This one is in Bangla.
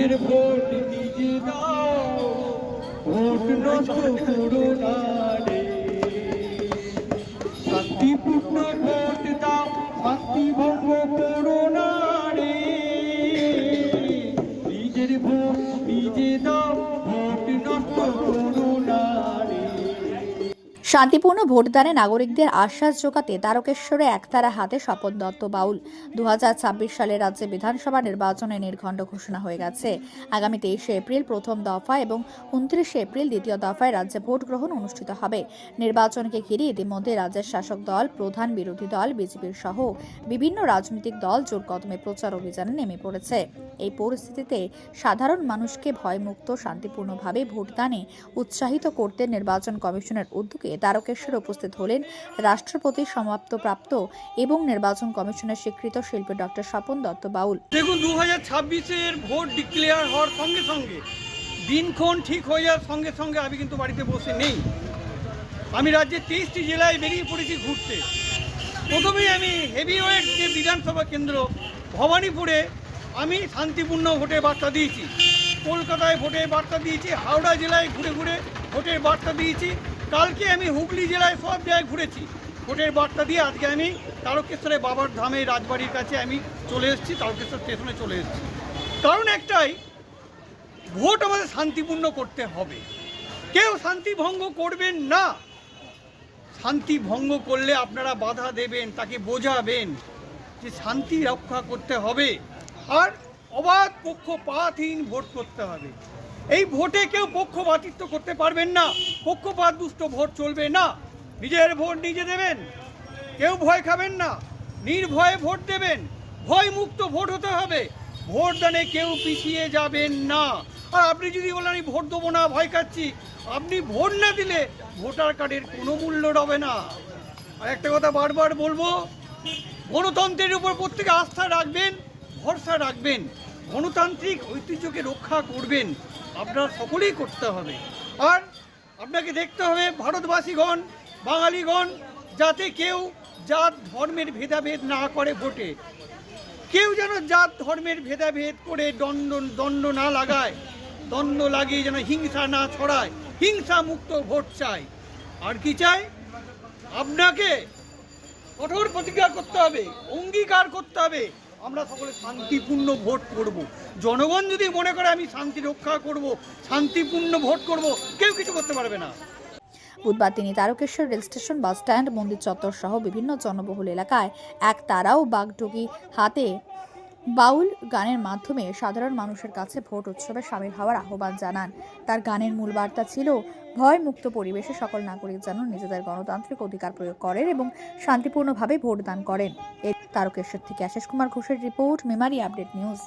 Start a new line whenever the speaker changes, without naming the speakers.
নিজের ভোট নিজে দাও, ভোট নষ্ট করো না রে। শান্তিপূর্ণ ভোট দাও, শান্তি ভঙ্গ করো না রে। নিজের ভোট নিজে দাও, ভোট নষ্ট করো না রে।
শান্তিপূর্ণ ভোটদানে নাগরিকদের আশ্বাস জোগাতে তারকেশ্বরে একতারা হাতে স্বপন দত্ত বাউল। 2026 সালে রাজ্যে বিধানসভা নির্বাচনে নির্ঘণ্ট ঘোষণা হয়ে গেছে। আগামী 23শে এপ্রিল প্রথম দফা এবং 29শে এপ্রিল দ্বিতীয় দফায় রাজ্যে ভোট গ্রহণ অনুষ্ঠিত হবে। নির্বাচনকে ঘিরে ইতিমধ্যে রাজ্যের শাসক দল, প্রধান বিরোধী দল, বিজেপির সহ বিভিন্ন রাজনৈতিক দল জোর কদমে প্রচার অভিযানে নেমে পড়েছে। এই পরিস্থিতিতে সাধারণ মানুষকে ভয়মুক্ত শান্তিপূর্ণভাবে ভোটদানে উৎসাহিত করতে নির্বাচন কমিশনের উদ্যোগে তারকেশ্বরে উপস্থিত হলেন রাষ্ট্রপতি সমাপ্তপ্রাপ্ত এবং নির্বাচন কমিশনের স্বীকৃত শিল্পী ডক্টর স্বপন দত্ত বাউল।
দেখুন, 2026-এর ভোট ডিক্লেয়ার হওয়ার সঙ্গে সঙ্গে দিনক্ষণ ঠিক হয়ে যাওয়ার সঙ্গে সঙ্গে আমি কিন্তু বাড়িতে বসে নেই। আমি রাজ্যের 23টি জেলায় বেরিয়ে পড়েছি ঘুরতে। প্রথমেই আমি হেভিওয়েট যে বিধানসভা কেন্দ্র ভবানীপুরে আমি শান্তিপূর্ণ ভোটের বার্তা দিয়েছি। কলকাতায় ভোটের বার্তা দিয়েছি, হাওড়া জেলায় ঘুরে ঘুরে ভোটের বার্তা দিয়েছি। কালকে আমি হুগলি জেলায় সব জায়গায় ঘুরেছি ভোটের বার্তা দিয়ে। আজকে আমি তারকেশ্বরে বাবার ধামে রাজবাড়ির কাছে আমি চলে এসেছি, তারকেশ্বর স্টেশনে চলে এসেছি। কারণ একটাই, ভোট আমাদের শান্তিপূর্ণ করতে হবে। কেউ শান্তি ভঙ্গ করবেন না। শান্তি ভঙ্গ করলে আপনারা বাধা দেবেন, তাকে বোঝাবেন যে শান্তি রক্ষা করতে হবে আর অবাধ পক্ষপাতহীন ভোট করতে হবে। এই ভোটে কেউ পক্ষপাতিত্ব করতে পারবেন না, পক্ষপাত দুষ্ট ভোট চলবে না। নিজের ভোট নিজে দেবেন, কেউ ভয় খাবেন না, নির্ভয়ে ভোট দেবেন। ভয় মুক্ত ভোট হতে হবে। ভোটদানে কেউ পিছিয়ে যাবেন না। আর আপনি যদি বলেন আমি ভোট দেবো না, ভয় খাচ্ছি, আপনি ভোট না দিলে ভোটার কার্ডের কোনো মূল্য রবে না। আর একটা কথা বারবার বলবো, গণতন্ত্রের উপর প্রত্যেকে আস্থা রাখবেন, ভরসা রাখবেন, গণতান্ত্রিক ঐতিহ্যকে রক্ষা করবেন। আপনারা সকলেই করতে হবে। আর আপনাকে দেখতে হবে ভারতবাসীগণ, বাঙালিগণ, যাতে কেউ জাত ধর্মের ভেদাভেদ না করে ভোটে। কেউ যেন জাত ধর্মের ভেদাভেদ করে দণ্ড না লাগায়, দ্বন্দ্ব লাগিয়ে যেন হিংসা না ছড়ায়। হিংসা মুক্ত ভোট চাই। আর কি চাই? আপনাকে কঠোর প্রতিজ্ঞা করতে হবে, অঙ্গীকার করতে হবে, আমরা সকলে শান্তিপূর্ণ ভোট করব। জনগণ যদি মনে করে আমি শান্তি রক্ষা করব, শান্তিপূর্ণ ভোট করব, কেউ কিছু করতে পারবে না।
বুধবার তিনি Tarakeswar rail station, bus stand, মন্দির চত্বর সহ বিভিন্ন জনবহুল এলাকায় একতারা ও বাগডুগি হাতে বাউল গানের মাধ্যমে সাধারণ মানুষের কাছে ভোট উৎসবে সামিল হওয়ার আহ্বান জানান। তার গানের মূল বার্তা ছিল ভয় মুক্ত পরিবেশে সকল নাগরিক যেন নিজেদের গণতান্ত্রিক অধিকার প্রয়োগ করেন এবং শান্তিপূর্ণভাবে ভোটদান করেন। তারকেশ্বর থেকে আশিস কুমার ঘোষের রিপোর্ট, মেমারি আপডেট নিউজ।